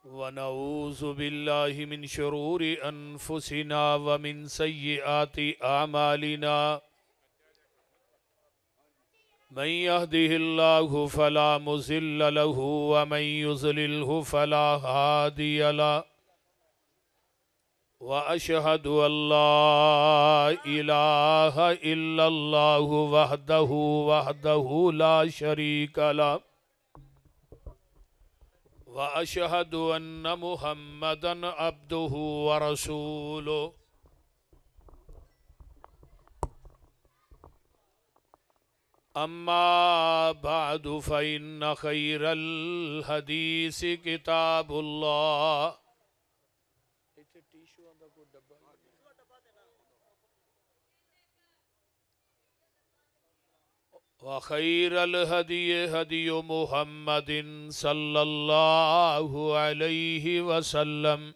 ونعوذ بالله من شرور أنفسنا ومن سيئات أعمالنا من يهده الله فلا مضل له ومن يضلله فلا هادي له وأشهد أن لا إله إلا الله وحده لا شريك له وأشهد أن محمدًا عبده ورسوله أما بعد فإن خير الحديث كتاب الله وخير الهدي هدي محمد صلى الله عليه وسلم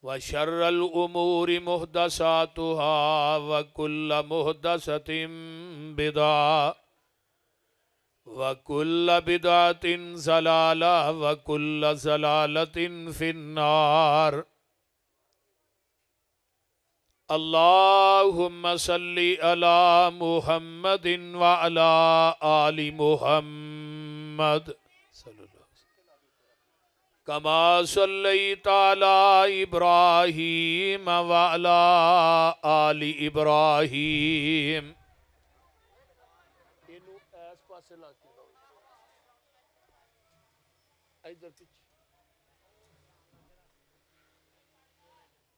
وشر الأمور محدثاتها وكل محدثة بدعة وكل بدعة ضلالة وكل ضلالة في النار اللهم صل على محمد وعلى آل محمد كما صليت على إبراهيم وعلى آل إبراهيم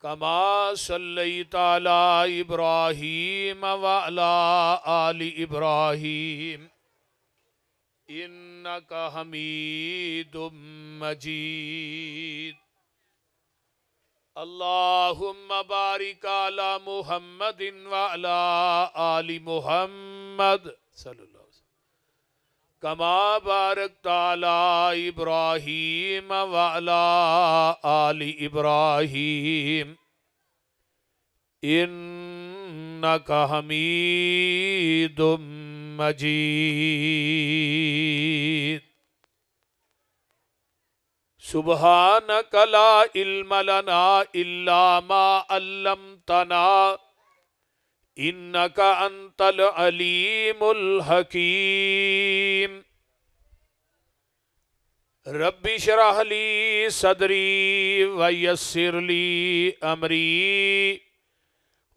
كما صليت على إبراهيم وعلى آل إبراهيم إنك حميد مجيد اللهم بارك على محمد وعلى آل محمد صلى الله عليه وسلم كما باركت على إبراهيم وعلى آل إبراهيم إنك حميد مجيد سبحانك لا علم لنا إلا ما علمتنا إنك أنت العليم الحكيم رب اشرح لي صدري ويسر لي أمري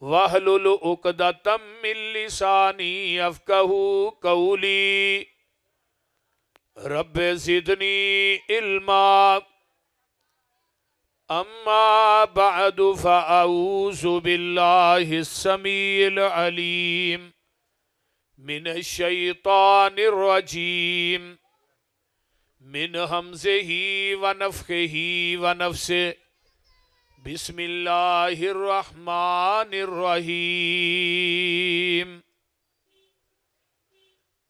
واحلل عقدة من لساني يفقهوا قولي رب زدني علما أما بعد فأعوذ بالله السميع العليم من الشيطان الرجيم من همزه ونفخه ونفسه بسم الله الرحمن الرحيم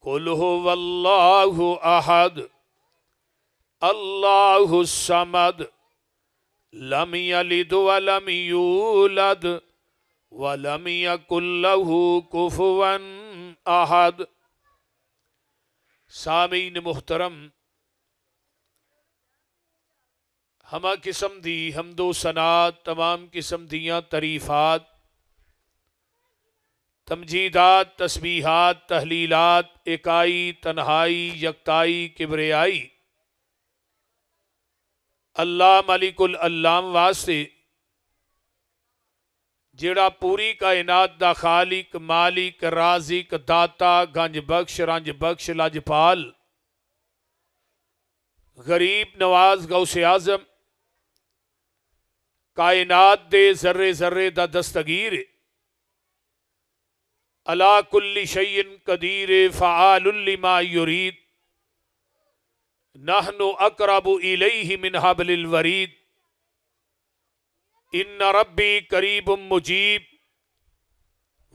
قل هو الله أحد الله الصمد لم يلد ولم يولد ولم يكن له كفوا أحد سامعین محترم، ہمہ قسم دی حمد و ثناء، تمام قسم دیاں تعریفات، تمجیدات، تسبیحات، تحلیلات، اکائی، تنہائی، یکتائی، کبریائی اللہ ملک العلام واسطے جڑا پوری کائنات دا خالق، مالک، رازق، داتا، گنج بخش، رنج بخش، لاجپال، غریب نواز، غوث اعظم، کائنات دے ذرے ذرے دا دستگیر علا کل شیء قدیر فعال لما یرید نحن اقرب الیہ من حبل الورید ان ربی قریب مجیب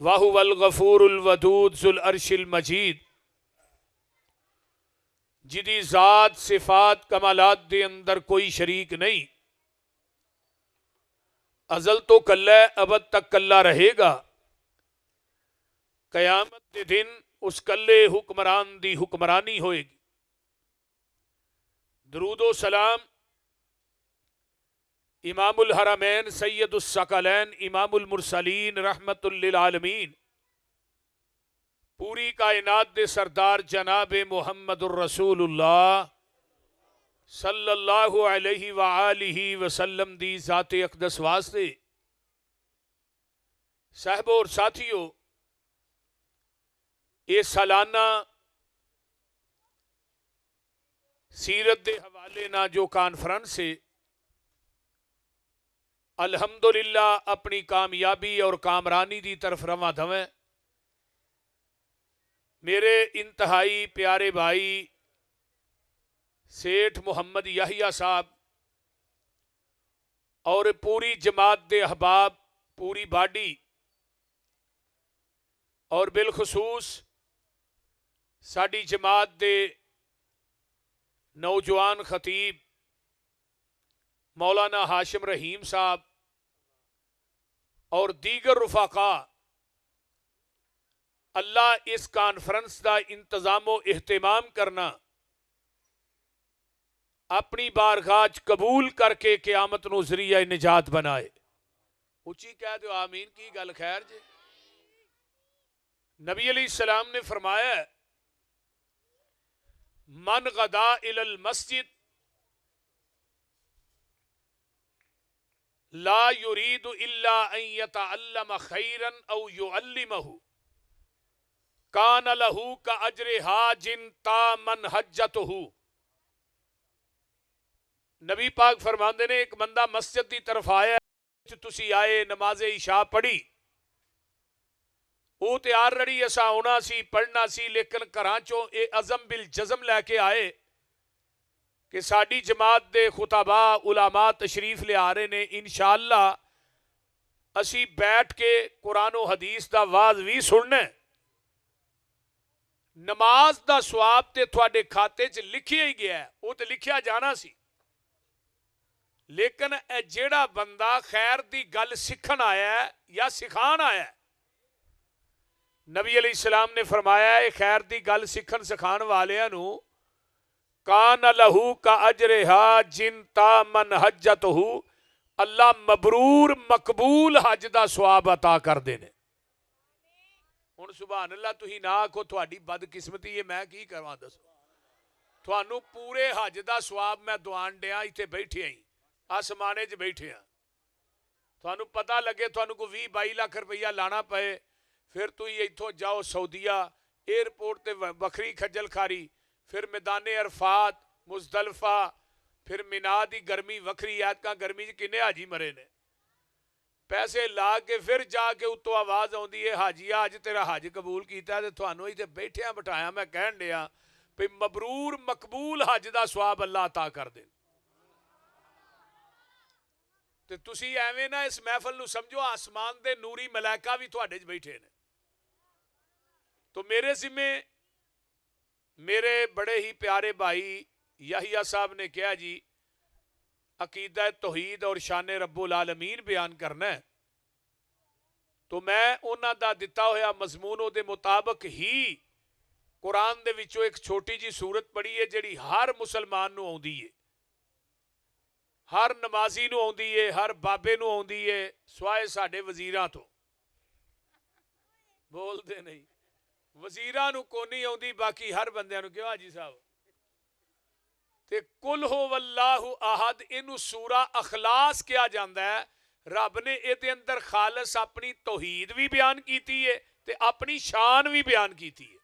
وہو الغفور الودود ذو العرش المجید جدی ذات صفات کمالات دے اندر کوئی شریک نہیں، ازل تو کلہ ہے، ابد تک کلہ رہے گا، قیامت دے دن اس کلے حکمران دی حکمرانی ہوئے گی۔ درود و سلام امام الحرمین سید الثقلین امام المرسلین رحمت للعالمین پوری کائنات دے سردار جناب محمد الرسول اللہ صلی اللہ علیہ وآلہ وسلم دی ذات اقدس واسطے صاحبوں اور ساتھیوں یہ سالانہ سیرت دے حوالے نہ جو کانفرنس ہے الحمدللہ اپنی کامیابی اور کامرانی دی طرف رواں دھویں میرے انتہائی پیارے بھائی سیٹھ محمد یحییٰ صاحب اور پوری جماعت دے احباب پوری باڈی اور بالخصوص ساڈی جماعت دے نوجوان خطیب مولانا ہاشم رحیم صاحب اور دیگر رفقا اللہ اس کانفرنس دا انتظام و اہتمام کرنا اپنی بارگاہ قبول کر کے قیامت نو ذریعہ نجات بنائے اچھی کہہ دو آمین کی گل خیر جی نبی علیہ السلام نے فرمایا من غدا الی المسجد لا يريد الا ان يتعلم خيرا او يعلمه كان له كاجر حاج تامن حجته نبی پاک فرماندے نے ایک بندہ مسجد دی طرف آیا تسی آئے نماز عشاء پڑھی وہ تیار رڑی ایسا ہونا سی پڑھنا سی لیکن گھراں چوں اے عزم بالجزم لے کے آئے کہ ساڈی جماعت دے خطباء علماء تشریف لے آ رہے نے انشاءاللہ اسی بیٹھ کے قرآن و حدیث دا واز بھی سننا نماز دا ثواب تے تھوڑے کھاتے چ لکھیا ہی گیا ہے وہ تے لکھیا جانا سی لیکن اے جیڑا بندہ خیر دی گل سکھن آیا ہے یا سکھان آیا ہے نبی علیہ السلام نے فرمایا ہے خیر دی گل سکھن سکھان والیاں نو کان لہو کا اجر حاج تامن حجتہ اللہ مبرور مقبول حج دا ثواب عطا کر دینے ہن سبحان اللہ تھی نہ آکھو تھوڑی بد قسمتی ہے میں کی کرواں دسو تھانوں پورے حج دا ثواب میں دوان دیاں ایتھے بیٹھے ہیں آسمانے چ بیٹھے ہیں تھانوں پتہ لگے تھانوں کو 20-22 لاکھ روپیہ لانا پئے پھر تو ایتھوں جاؤ سعودیہ ایئرپورٹ تے وکھری کھجل کھاری پھر میدان عرفات مزدلفہ پھر مینا دی گرمی وکھری ایتکاں گرمی چ کنے حاجی مرے نے پیسے لا کے پھر جا کے اتوں آواز آندی ہے حاجی اج تیرا حج قبول کیتا ہے تے تھانوں ایتھے بیٹھیاں بٹھایا میں کہن ڈیا بھی مبرور مقبول حج دا ثواب اللہ عطا کر دے تے تسی ایویں نہ اس محفل نو سمجھو آسمان دے نوری ملائکہ بھی تواڈے وچ بیٹھے نے تو میرے ذمہ میرے بڑے ہی پیارے بھائی یحییٰ صاحب نے کہا جی عقیدہ توحید اور شان رب العالمین بیان کرنا ہے تو میں انہاں دا دتا ہویا مضمون دے مطابق ہی قرآن دے وچوں ایک چھوٹی جی سورت پڑھی ہے جڑی ہر مسلمان نو آوندی ہے ہر نمازی نو آوندی ہے ہر بابے نو آوندی ہے سوائے ساڈے وزیراں تو بول دے نہیں وزیراں نو کونی آوندی باقی ہر بندیاں نو کیوں حاجی صاحب تے کل ہو واللہ احد اینو سورہ اخلاص کیا جاندا ہے رب نے اے دے اندر خالص اپنی توحید بھی بیان کیتی ہے تے اپنی شان بھی بیان کیتی ہے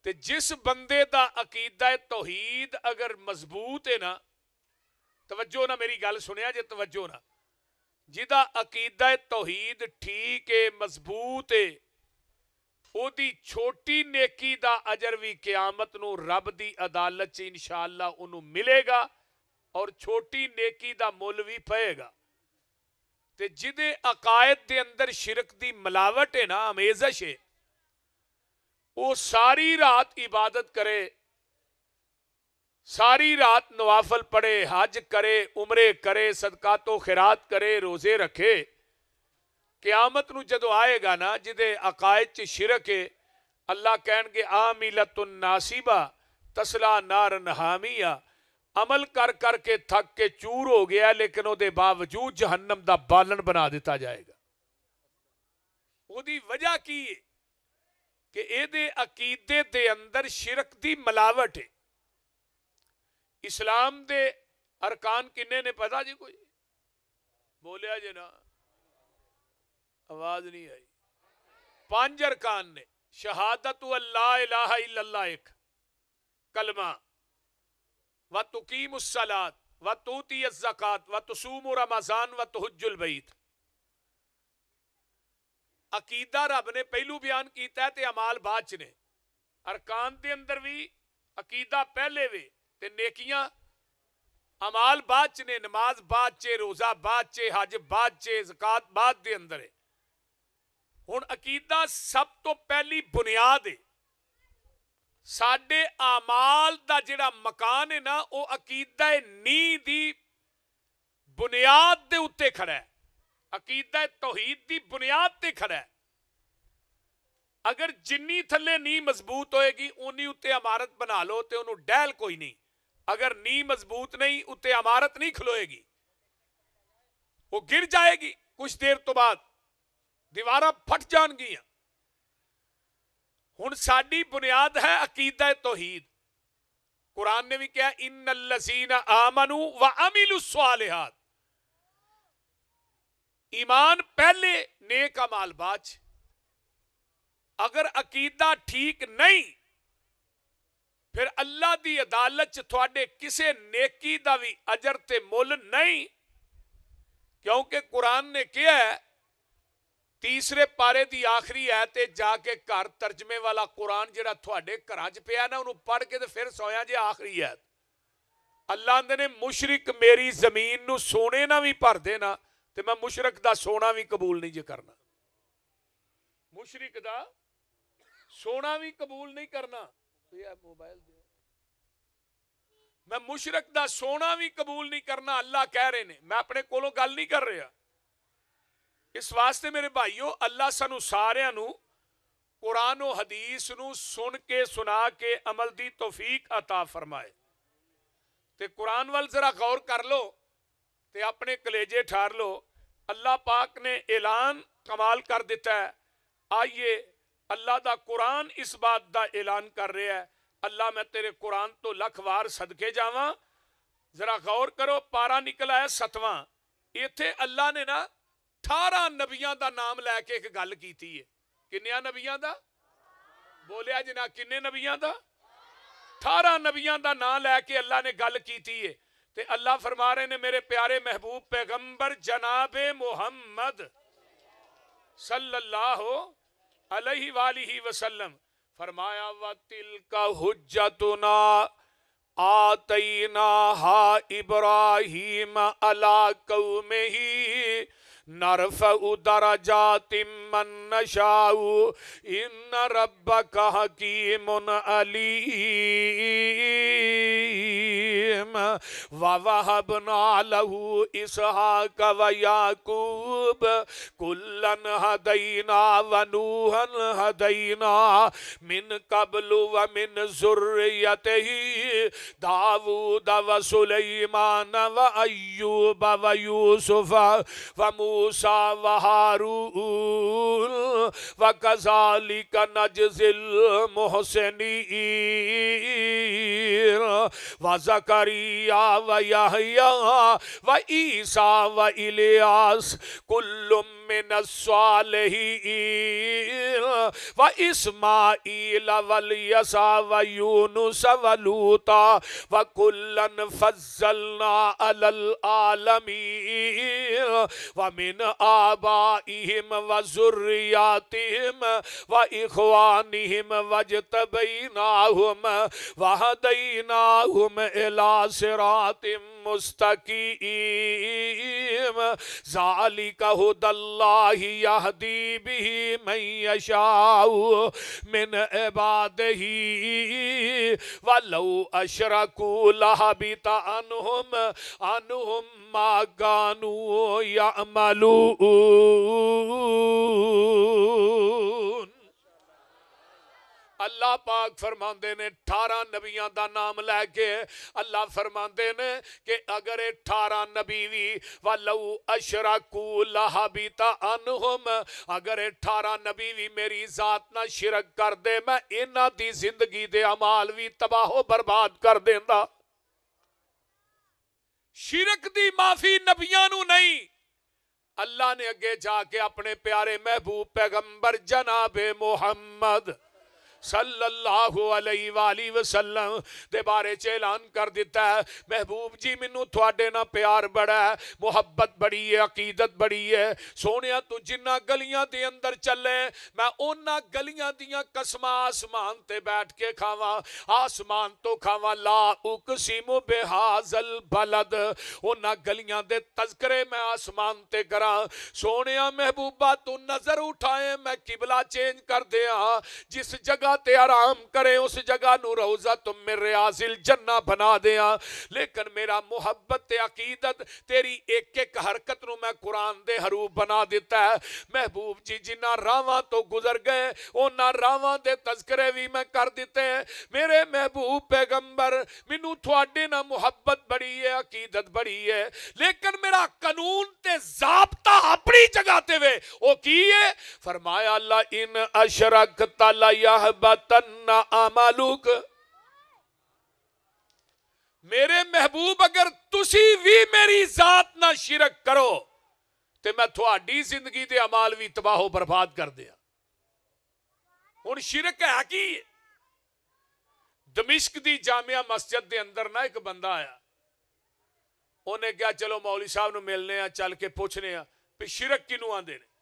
تے جس بندے دا عقیدہ توحید اگر مضبوط ہے نا توجہ نہ میری گل سنیا جے توجہ نہ جدا عقیدہ توحید ٹھیک ہے مضبوط ہے او دی چھوٹی نیکی دا اجر بھی قیامت نو رب دی عدالت چ انشاءاللہ انہوں ملے گا اور چھوٹی نیکی دا مول بھی پئے گا تے جدے عقائد دے اندر شرک دی ملاوٹ ہے نا امیزش ہے وہ ساری رات عبادت کرے ساری رات نوافل پڑھے حج کرے عمرے کرے صدقات و خیرات کرے روزے رکھے قیامت نو جدو آئے گا نا جدے عقائد چ شرک ہے اللہ کہن گے عاملۃ ناصبہ تسلا نارن حامیہ ਅਮਲ ਕਰ ਕਰਕੇ ਥੱਕ ਕੇ ਚੂਰ ਹੋ ਗਿਆ, ਲੇਕਿਨ ਉਹਦੇ ਬਾਵਜੂਦ ਜਹੰਨਮ ਦਾ ਬਾਲਣ ਬਣਾ ਦਿੱਤਾ ਜਾਏਗਾ। ਉਹਦੀ ਵਜ੍ਹਾ ਕੀ ਹੈ ਕਿ ਇਹਦੇ ਅਕੀਦੇ ਦੇ ਅੰਦਰ ਸ਼ਿਰਕ ਦੀ ਮਿਲਾਵਟ ਹੈ। ਇਸਲਾਮ ਦੇ ਅਰਕਾਨ ਕਿੰਨੇ ਨੇ ਪਤਾ ਜੀ? ਕੋਈ ਬੋਲਿਆ ਜੇ ਨਾ, ਆਵਾਜ਼ ਨਹੀਂ ਆਈ। 5 ਅਰਕਾਨ ਨੇ। ਸ਼ਹਾਦਤ ਅੱਲਾ ਇਲਾਹਾ ਇल्लल्लाह ਇੱਕ ਕਲਮਾ, व तुकीम उस्सलात व तूती ज़कात व तुसूम रमज़ान व तुहज्जुल बैत। अकीदा रब ने पहलू बयान किया ते अमाल बाद च ने। अरकान दे अंदर भी अकीदा पहले वे ते नेकियां अमाल बाद च ने। नमाज बाद च, रोज़ा बाद च, हज बाद च, ज़कात बाद दे अंदर है। हुण अकीदा सब तो पहली बुनियाद है। साडे आमाल दा जिहड़ा मकान है ना, वो अकीदा नींह दी बुनियाद दे उत्ते खड़ा है। अकीदा तौहीद दी बुनियाद ते खड़ा है। अगर जिन्नी थल्ले नींह मजबूत होएगी उन्नी उत्ते इमारत बना लो ते उन्होंने डैल कोई नहीं। अगर नींह मजबूत नहीं, उत्ते इमारत नहीं खलोएगी, वो गिर जाएगी। कुछ देर तो बाद दीवारां फट जाणगियां। हुण साडी बुनियाद है अकीदा तौहीद। कुरान ने भी कहा इन्नल्लज़ीना आमनू व अमिलुस्सालिहात। ईमान पहले, नेक अमाल बाद। अगर अकीदा ठीक नहीं, फिर अल्लाह दी अदालत च तुहाडे किसे नेकी दा भी अजर ते मुल नहीं। क्योंकि कुरान ने कहा है, तीसरे पारे दी आखिरी आयत जाके घर तर्जमे वाला कुरान जिहड़ा तुहाडे घरां च पिया ना, उहनूं पढ़ के ते फिर सोया जे आखिरी आयत। अल्लाह आंदे ने मुशरिक मेरी जमीन नूं सोने ना भी भर देना ते मैं मुशरिक दा सोना भी कबूल नहीं जे करना। मुशरिक दा सोना भी कबूल नहीं करना। मोबाइल दे, मैं मुशरिक दा सोना भी कबूल नहीं करना। अल्लाह कह रहे ने, मैं अपने कोलों गल नहीं कर रहा। इस वास्ते मेरे भाईओ, अल्लाह सानू सारियां नू कुरान और हदीस नू सुन के, सुना के अमल दी तौफीक अता फरमाए। ते कुरान वाल जरा गौर कर लो ते अपने कलेजे ठार लो। अल्लाह पाक ने ऐलान कमाल कर दिता है। आइए, अल्लाह दा कुरान इस बात दा ऐलान कर रहा है। अल्लाह मैं तेरे कुरान तो लख वार सदके जावां। जरा गौर करो, पारा निकला है 7वां। इत्थे अल्लाह ने ना 18 नबियां दा नाम लैके एक गल कीती है। किन्नियां नबियां दा? बोलिया जना, किन्ने नबियां दा? 18 नबियां दा नाम लैके अल्लाह ने गल कीती है। ते अल्लाह फरमा रहे ने, मेरे प्यारे महबूब पैगंबर जनाबे मुहम्मद सल्लल्लाहु अलैहि वालिहि वसल्लम, फरमाया वतिल का हुज्जतुना आतैना हा इब्राहीम अला कौमिही नरफ़उ दरजातिम मन नशाउ इन्न रब्बका हकीमुन अलीम व वहबना लहू इसहाक व याकूब कुल्लन हदैना व नूहन हदैना मिन कब्लु व मिन ज़ुर्रियतिही दाऊद व सुलैमान व अय्यूब व यूसुफ व मूसा व हारून व कज़ालिक नजज़िल मुहसिनीन व ज़करिया व यहया व ईसा व इलियास कुल्लुम मिनस सालिहीन व इस्माईल वल यसा व यूनुस व लूता व कुल्लन फज़्ज़लना अलल आलमीन व मिन आबाइहिम व ज़ुर्रियातिहिम व इख़वानिहिम वज्तबैनाहुम व हदैनाहुम इला सिरातिम मुस्तकीम ज़ालिका हुदल्लाहि यहदी बिही मन यशाउ मिन इबादिही वलौ अशरकू लहबिता अन्हुम मा कानू यअमलून। اللہ پاک فرماندے نے 18 نبیاں دا نام لے کے اللہ فرماندے نے کہ اگر 18 نبی بھی وَلَوْ أَشْرَكُوا لَحَبِطَ عَنْهُمْ اگر 18 نبی بھی میری ذات نہ شرک کر دے میں انہاں دی زندگی دے اعمال بھی تباہ و برباد کر دیندا. شرک دی معافی نبیاں نو نہیں. اللہ نے اگے جا کے اپنے پیارے محبوب پیغمبر جناب محمد صلی اللہ علیہ وآلہ وسلم دے بارے چ اعلان کر دیتا ہے محبوب جی مینوں تواڈے نال پیار بڑا ہے, محبت بڑی ہے, عقیدت بڑی ہے. سونیا تو جنہ گلیاں دے اندر چلے میں اونا گلیاں دیاں قسماں آسمان تے بیٹھ کے کھاواں, آسمان تو کھاواں لا اقسم بہذا البلد, اونا گلیاں دے تذکرے میں آسمان تے کراں. سونیا محبوبہ تو نظر اٹھائے میں قبلہ چینج کر دیا, جس جگہ تے آرام کرے اس جگہ نو روزہ تم میں ریاض الجنہ بنا دیا. لیکن میرا محبت عقیدت تیری ایک ایک حرکت نو میں قرآن دے حروف بنا دیتا ہے. محبوب جی جنہ راواں تو گزر گئے اونا راواں دے تذکرے بھی میں کر دیتے ہیں. میرے محبوب پیغمبر مینوں تھوڑے نہ محبت بڑی ہے, عقیدت بڑی ہے, لیکن میرا قانون تے ضابطہ اپنی جگہ تے وے او کی ہے. فرمایا اللہ ان اشرکت لیحبطن اعمالک. میرے محبوب اگر تسی بھی میری ذات نہ شرک کرو تے میں تھوڑی زندگی دے عمال بھی تباہ و برباد کر دیا. ہن شرک ہے کی؟ دمشق دی جامعہ مسجد دے اندر نہ ایک بندہ آیا, انہیں کہا چلو مولوی صاحب نو ملنے ہیں, چل کے پوچھنے ہیں پھر شرک کنوں آندے نے.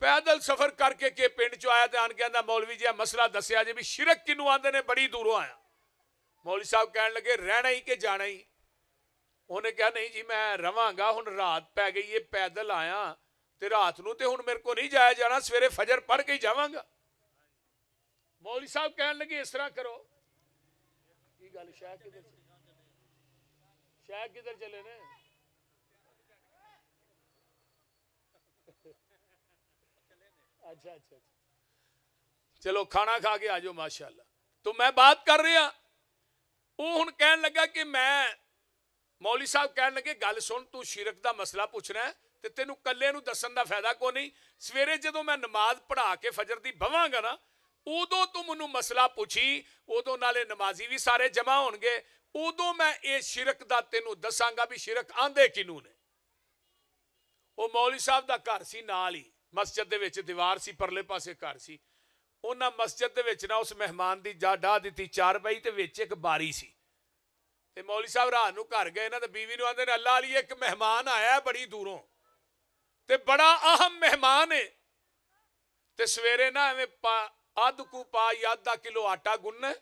پیدل سفر کر کے کہ پنڈ چو آیا تے آن کے آندا مولوی جی مسئلہ دسیا جی بھی شرک کنوں آندے نے, بڑی دوروں آیا. مولوی صاحب کہنے لگے رہنا ہی کہ جانا ہی؟ انہیں کہا نہیں جی میں رواں گا, ہن رات پہ گئی ہے, پیدل آیا تے رات نو تے ہن میرے کو نہیں جایا جانا, سویرے فجر پڑھ کے ہی جاواں گا. مولوی صاحب کہنے لگے اس طرح کرو. کی گل شاہ کدھر چلے نے؟ اچھا اچھا چلو کھانا کھا کے آجو ماشاءاللہ. تو میں بات کر رہا وہ ہن کہنے لگا کہ میں مولوی صاحب کہنے لگے گل سن تو شرک دا مسئلہ پوچھنا ہے تے تینوں کلے نو دسن دا فائدہ کو نہیں. سویرے جدوں میں نماز پڑھا کے فجر دی بواں گا نا ادو تو منو مسئلہ پوچھی, ادو نالے نمازی بھی سارے جمع ہون گے, ادو میں اے شرک دا تینوں دساں گا بھی شرک آندے کنوں نے. وہ مولوی صاحب دا گھر سی نال ہی, مسجد دے وچ دیوار سی, پرلے پاسے گھر سی. انہاں مسجد دے وچ نا اس مہمان دی جا ڈاہ دتی چارپائی تے وچ ایک باری سی. تے مولوی صاحب رات نو گھر گئے نا تے بیوی نو آندے نے اللہ علی ایک مہمان آیا ہے بڑی دوروں تے بڑا اہم مہمان ہے, تے سویرے نا ایویں ادھ کو پا یا آدھا کلو آٹا گننا ہے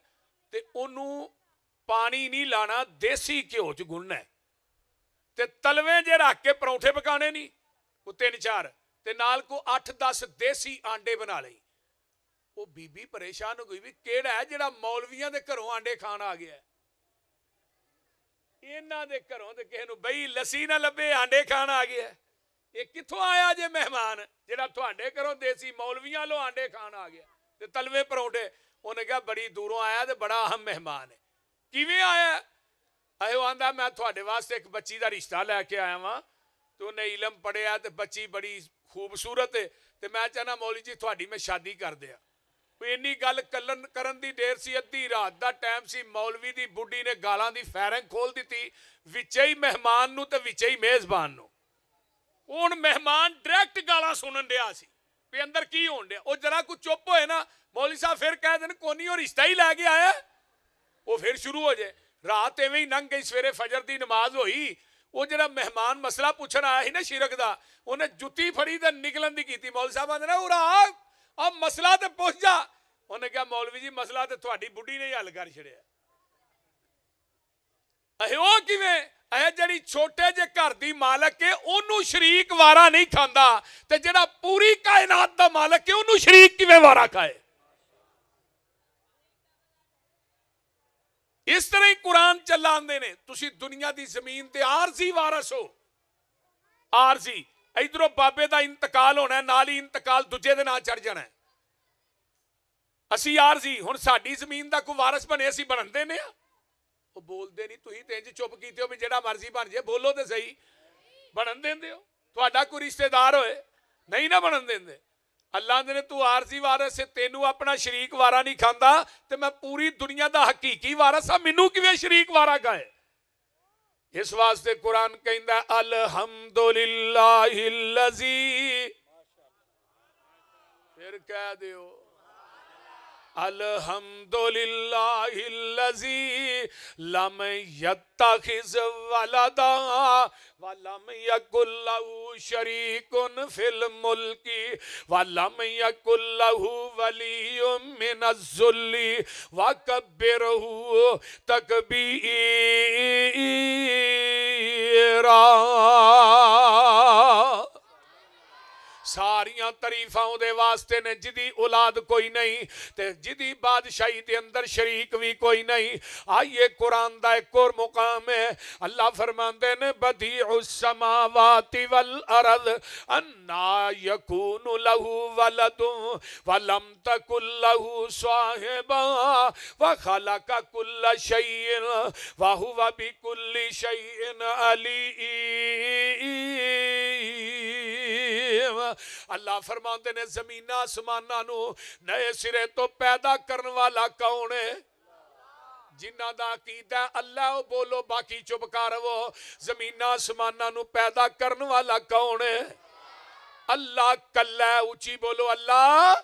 تے انہوں پانی نہیں لانا, دیسی گھیو چ گننا ہے تے تلویں جے رکھ کے پرونٹھے پکانے نہیں وہ 3-4 تے نال کو 8-10 دیسی آنڈے بنا لئی. وہ بی بی پریشان ہو گئی بھی کیڑا ہے جڑا مولویاں دے گھروں آنڈے کھان آ گیا ہے. انہاں دے گھروں تے کسے نوں بئی لسی نہ لبے آنڈے کھان آ گیا ہے. یہ کتھوں آیا جے مہمان جڑا تھوڑے گھروں دیسی مولویاں لو آنڈے کھان آ گیا تے تلوے پرونٹے. انہیں کہا بڑی دوروں آیا تے بڑا اہم مہمان ہے. کیویں آیا؟ اہو آندا میں تھوڑے واسطے ایک بچی دا رشتہ لے کے آیا ہاں, تو انہیں علم پڑھیا تے بچی بڑی خوبصورت ہے تے میں چاہنا مولوی جی تھوڑی میں شادی کر دیا. اینی گل کرن دی دیر سی, ادھی رات دا ٹائم سی, مولوی دی بڈھی نے گالاں دی فیرنگ کھول دیتی وچے ہی مہمان نو تے وچے ہی میزبان نو. ہن مہمان ڈائریکٹ گالاں سنن دیا سی پہ اندر کی ہون دیا. وہ ذرا کچھ چپ ہوئے نا مولوی صاحب پھر کہہ دیں کونی اور رشتہ ہی لے کے آیا, وہ پھر شروع ہو جائے. رات ایویں ہی لنگ گئی, سویرے فجر دی نماز ہوئی. وہ جڑا مہمان مسئلہ پوچھن آیا ہی نا شرک دا, انہیں جتی پھڑی تے نکلن دی کیتی. مولوی صاحب آندے نا اورا اب مسئلہ تے پوچھ جا. انہیں کہا مولوی جی مسئلہ تے تھوڑی بڈھی نے حل کر چھڑیا. اے او کیویں؟ اے جڑی چھوٹے جے گھر دی مالک ہے اونوں شریک وارا نہیں کھاندا تے جڑا پوری کائنات دا مالک ہے اونوں شریک کیویں وارا کھائے؟ اس طرح ہی قرآن چلا آندے نے تسی دنیا دی زمین تے عارضی وارث ہو. عارضی ادھروں بابے دا انتقال ہونا ہے, نال ہی انتقال دوجے دے نال چڑھ جانا ہے. ਅਸੀਂ ਆਰਜ਼ੀ, ਹੁਣ ਸਾਡੀ ਜ਼ਮੀਨ ਦਾ ਕੋਈ ਵਾਰਸ ਬਣੇ ਅਸੀਂ ਬਣਨ ਦਿੰਦੇ ਆ? ਉਹ ਬੋਲਦੇ ਨਹੀਂ, ਤੁਸੀਂ ਤੇ ਇੰਜ ਚੁੱਪ ਕੀਤੇ ਹੋ ਵੀ ਜਿਹੜਾ ਮਰਜ਼ੀ ਬਣ ਜੇ, ਬੋਲੋ ਤੇ ਸਹੀ। ਬਣਨ ਦਿੰਦੇ ਹੋ? ਤੁਹਾਡਾ ਕੋਈ ਰਿਸ਼ਤੇਦਾਰ ਹੋਏ, ਨਹੀਂ ਨਾ ਬਣਨ ਦਿੰਦੇ। ਅੱਲਾਹ ਨੇ ਤੂੰ ਆਰਜ਼ੀ ਵਾਰਸ ਹੈ, ਤੈਨੂੰ ਆਪਣਾ ਸ਼ਰੀਕ ਵਾਰਾ ਨਹੀਂ ਖਾਂਦਾ, ਤੇ ਮੈਂ ਪੂਰੀ ਦੁਨੀਆ ਦਾ ਹਕੀਕੀ ਵਾਰਸ ਆ, ਮੈਨੂੰ ਕਿਵੇਂ ਸ਼ਰੀਕ ਵਾਰਾ ਗਏ? ਇਸ ਵਾਸਤੇ ਕੁਰਾਨ ਕਹਿੰਦਾ ਅਲਹਮਦੁਲਿल्लाहिल्लज़ी, ਫਿਰ ਕਹਿ ਦਿਓ अल्हम्दुलिल्लाहिल्लज़ी लम यत्तखिज़ वलदा वलम यकुल लहू शरीकुन फिल मुल्की वलम यकुल लहू वलियुम मिनज़्ज़ुल्ली वकब्बिरहू तकबीरा। ਸਾਰੀਆਂ ਤਾਰੀਫਾਂ ਉਹਦੇ ਵਾਸਤੇ ਨੇ ਜਿਹਦੀ ਔਲਾਦ ਕੋਈ ਨਹੀਂ ਤੇ ਜਿਹਦੀ ਬਾਦਸ਼ਾਹੀ ਦੇ ਅੰਦਰ ਸ਼ਰੀਕ ਵੀ ਕੋਈ ਨਹੀਂ। ਆਈਏ ਕੁਰਾਨ ਦਾ ਇੱਕ ਹੋਰ ਮੁਕਾਮ ਹੈ, ਅੱਲਾਹ ਫਰਮਾਉਂਦੇ ਨੇ ਬਦੀਉ समावाति वल अरद अन्ना यकूनु लहू वलदु वलम तकुल लहू साहिबा व खलक कुल्ल शैइन व हुवा बिकुल्लि शैइन अलीम। अल्लाह फरमाते ने जमीना आसमाना नू नए सिरे तो पैदा करने वाला कौन है? जिन्हां दा अकीदा अल्लाह वो बोलो, बाकी चुप कर रहो। जमीना आसमाना नू पैदा करने वाला कौन है? अल्लाह कल्ला। ऊंची बोलो अल्लाह।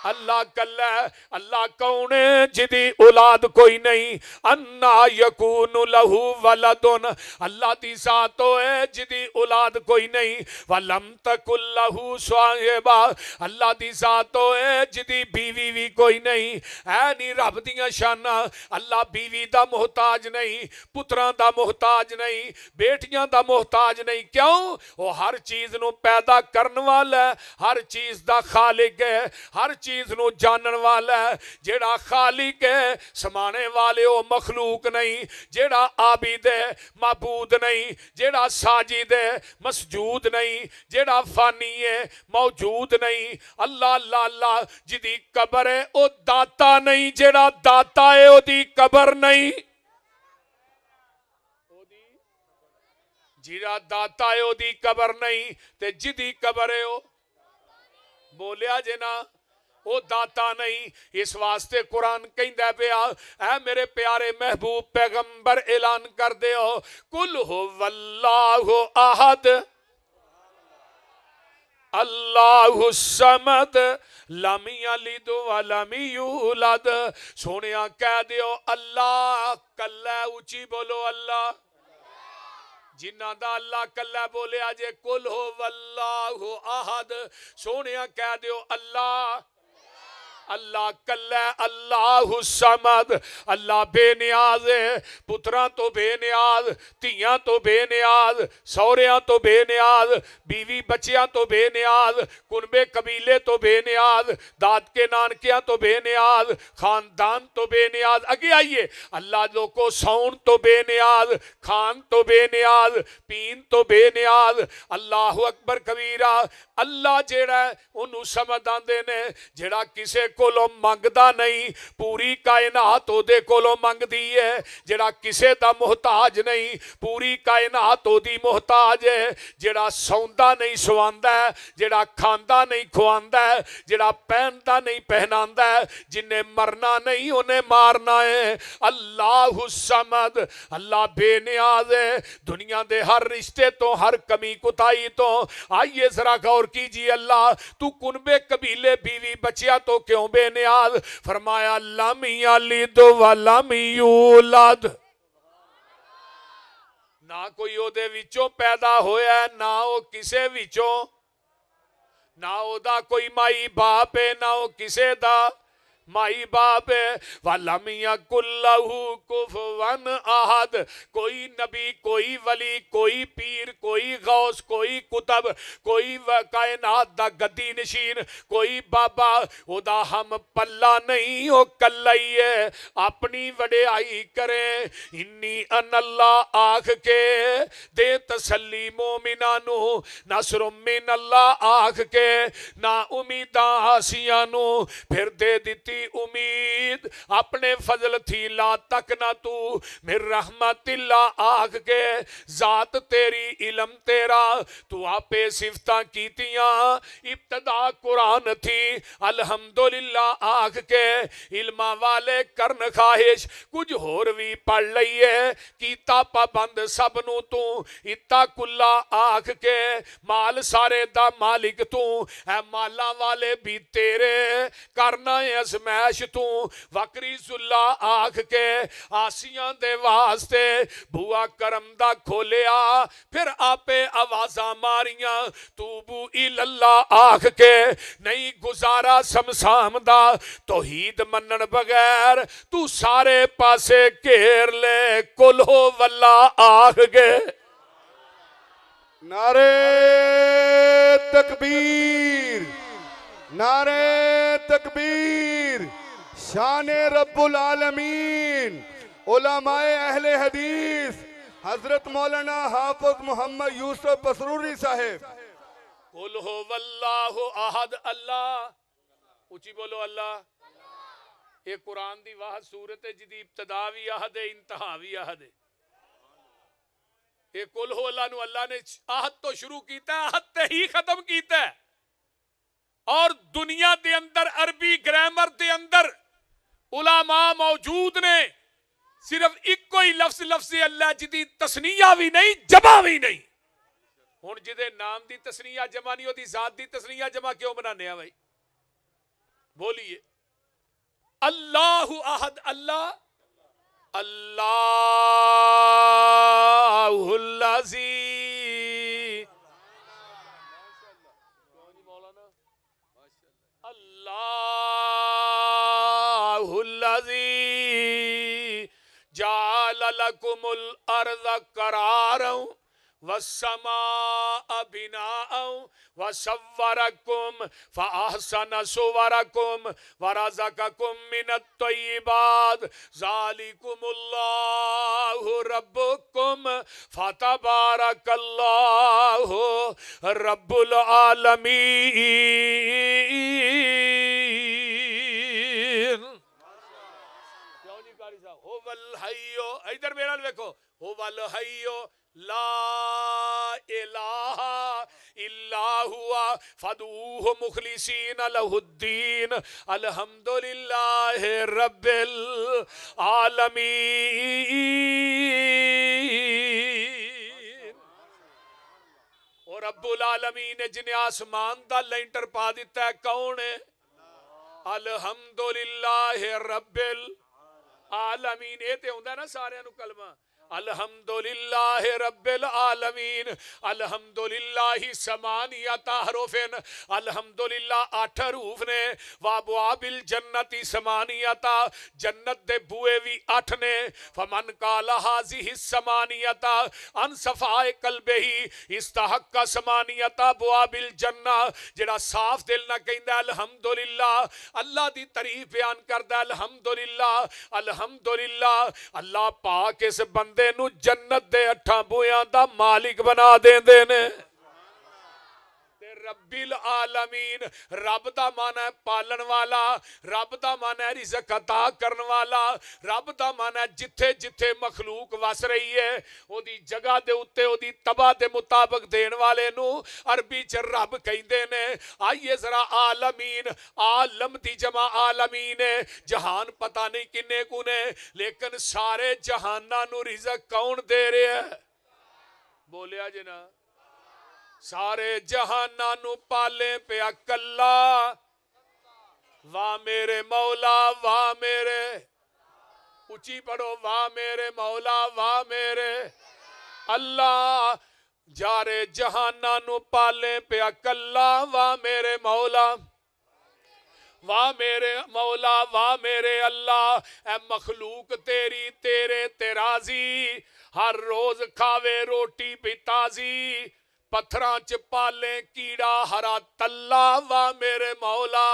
अल्लाह कल्ला। अल्लाह कौन है? जिदी औलाद कोई नहीं। अन्ना यकूनु लहू वलदुन, अल्लाह दी जात है जिदी औलाद कोई नहीं। वलम तकुल लहू साहिबा, अल्लाह दी जात है जिदी बीवी भी कोई नहीं। ऐ नहीं रब दियां शाना। अल्लाह बीवी दा मोहताज नहीं, पुत्रां दा मोहताज नहीं, बेटियां दा मोहताज नहीं। क्यों? वो हर चीज नू पैदा करने वाला है, हर चीज दा खालिक है, हर चीज नू जानन वाला है। जेड़ा खालिक है समाने वाले वो मखलूक नहीं, जेड़ा आबिद है माबूद नहीं, जेड़ा साजिद है मसजूद नहीं, जेड़ा फानी है मौजूद नहीं। अल्लाह अल्लाह अल्लाह। जिदी कबर है वो दाता नहीं, जेड़ा दाता है ओदी कबर नहीं। जेड़ा दाता है ओदी कबर नहीं, ते जिदी कबर है वो बोलिया जे ना वो दाता नहीं। इस वास्ते कुरान कहंदा पिया, ऐ मेरे प्यारे महबूब पैगंबर ऐलान कर दे हो, कुल हुवल्लाहु अहद अल्लाहु समद लम यलिद व लम यूलद। सोनिया कह दियो अल्लाह कल्ला। ऊंची बोलो अल्लाह। जिन्हां दा अल्लाह कल्ला बोलिया जे कुल हुवल्लाहु अहद, सोनिया कह दियो अल्लाह अल्लाह कल्ला। अल्लाहु समद, अल्लाह बेनियाज है, पुत्रां तो बेनियाज, धीयां तो बेनियाज, सौहरियां तो बेनियाज, बीवी बच्चियां तो बेनियाज, कुनबे कबीले तो बेनियाज, दाद के नानकियां तो बेनियाज, खानदान तो बेनियाज। आगे आइए, अल्लाह लोगों सौन तो बेनियाज, खान तो बेनियाज, पीन तो बेनियाज। अल्लाहु अकबर कबीरा। अल्लाह जेड़ा उन्होंने समझ आंदे ने, जेड़ा किसे कोलों मंगदा नहीं, पूरी कायनात ओदे कोलों मंगदी है। जेड़ा किसे दा मोहताज नहीं, पूरी कायनात ओदी मोहताज है। जेड़ा सौंदा नहीं सवांदा, जेड़ा खांदा नहीं खुआंदा, जेड़ा पहनदा नहीं पहनांदा, जिन्हें मरना नहीं उन्हें मारना है। अल्लाहु समद, अल्लाह बेनियाज है दुनिया दे हर रिश्ते तो, हर कमी कुताई तो। आइए जरा गौर कीजिए, अल्लाह तू कुनबे कबीले बीवी बच्चिया तो क्यों बेनियाज? फरमाया लम यलिद व लम यूलद, ना कोई ओदे विचों पैदा होया, ना वो किसे विचों, ना ओदा कोई माई बाप है, ना वो किसे दा माई बाप है। वलम यकुल लहू कुफुवन अहद, कोई नबी, कोई वली, कोई पीर, कोई गौस, कोई कुतब, कोई कायनात दा गद्दी नशीन, कोई बाबा ओदा हम पल्ला नहीं, ओ कल्ला ही है। अपनी वडियाई करे इन्नी अनल्लाह आख के दे तसल्ली मोमिना नू, नसरुम मिन अल्लाह आख के ना उम्मीदां हासियां नू फिर दे दिती थी उम्मीद, अपने फजल थी ला तक ना तू, मेर रहमतिल्ला आख के जात तेरी इलम तेरा, तू आपे सिफतां कीतियां, इब्तदा कुरान थी अल्हम्दुलिल्लाह आख के, इल्मा वाले करन खाहिश कुछ होर भी पढ़ लईए, कीता पाबंद सब नू तू, इत्ता कुल्ला आख के, माल सारे दा मालिक तू, ऐ माला वाले भी तेरे, करना है अजमैश तू, वकरी सुल्ला आख के, आसियां दे वास्ते बुआ करम दा खोलिया, फिर आपे आवाज़ां मारियां, तूबू इल्लल्लाह आख के, नहीं गुजारा समसाम दा, तौहीद मनन बगैर तू सारे पासे घेर ले, कुल हो वल्ला आख के। नारे तकबीर, नारे तकबीर, शान रब्बुल आलमीन, उलमाए अहले हदीस हजरत मौलाना हाफिज मोहम्मद यूसुफ पसरूरी साहेब। कुल हो वल्लाहु अहद, अल्लाह उची बोलो अल्लाह। ये कुरान दी वाह सूरत है जिदी इब्तदा भी अहद है, इंतहा भी अहद है। ये कुल हो अल्लाह नु अल्लाह ने आहद तो शुरू कीता है, आहद ते ही खत्म कीता है। और दुनिया दे अंदर अरबी ग्रामर दे अंदर उलामा मौजूद ने, सिर्फ इको ही लफ्ज अल्लाह जिदी तस्निया भी नहीं जमा भी नहीं। हुण जिदे नाम दी तस्निया जमा नहीं, ओदी जात दी तस्निया जमा क्यों बनाने आ भाई? बोलिए अल्लाहु अहद, अल्लाह अल्लाहुल्लज़ी, अल्लाहुल्लज़ी जाल लकुमुल अर्ज़ करारं वस्समाअ बिनाअं वसव्वरकुम फअहसन सुवरकुम वरज़क़कुम मिनत तय्यिबात ज़ालिकुमुल्लाहु रब्बुकुम फतबारकल्लाहु रब्बुल आलमीन। क्यों जी कारी साहब? हो वल हय्यो, इधर मेरा देखो, हो वल हय्यो ला इलाहा इल्ला हुआ फदूहु मुखलिसीन लहुद्दीन अल्हम्दुलिल्लाहि रब्बिल आलमीन। और रब्बुल आलमीन ने जिन्हें आसमान दा लेंटर पा दिता है कौन है? अल्हम्दुलिल्लाहि रब्बिल आलमीन। ये ते हुंदा ना सारे नु कलमा अल्हम्दुलिल्लाहि रब्बिल आलमीन। अल्हम्दुलिल्लाहि समानियत हरूफिन, अल्हम्दुलिल्लाह 8 हरूफ ने। वाबवाबिल जन्नति समानियत, जन्नत दे बूए भी 8 ने। फमन काला हाज़िहि समानियत अन सफाए कल्बेही इस्तहक्का समानियत अबवाबिल जन्ना। जेड़ा साफ दिल ना कहंदा अल्हम्दुलिल्लाह, अल्लाह दी तारीफ बयान करदा अल्हम्दुलिल्लाह अल्हम्दुलिल्लाह, अल्लाह पाक इस बंदे नू जन्नत दे 8 बूयां दा मालिक बना देंदे ने। रब्बिल आलमीन, रब दा माना है पालन वाला, रब दा माना है रिज़्क अता करन वाला, रब दा माना है जिथे जिथे मखलूक वस रही है ओदी जगह दे उत्ते ओदी तबा दे मुताबिक देन वाले नू अरबी च रब कहंदे ने। आइए जरा आलमीन, आलम दी जमा आलमीन है, जहान पता नहीं किन्ने कु ने, लेकिन सारे जहाना नू रिज़्क कौन दे रहा है? बोलिया जी ना। सारे जहाना नू पाले पिया कल्ला, वाह मेरे मौला वाह मेरे, उची पढ़ो वाह मेरे मौला वाह मेरे अल्लाह। जारे जहाना नू पाले पिया कल्ला, वाह मेरे मौला वाह मेरे मौला वाह मेरे अल्लाह। ए मखलूक तेरी तेरे तेराजी, हर रोज खावे रोटी भी ताजी, पत्थरां च पाले कीड़ा हरा तल्ला, वाह मेरे मौला।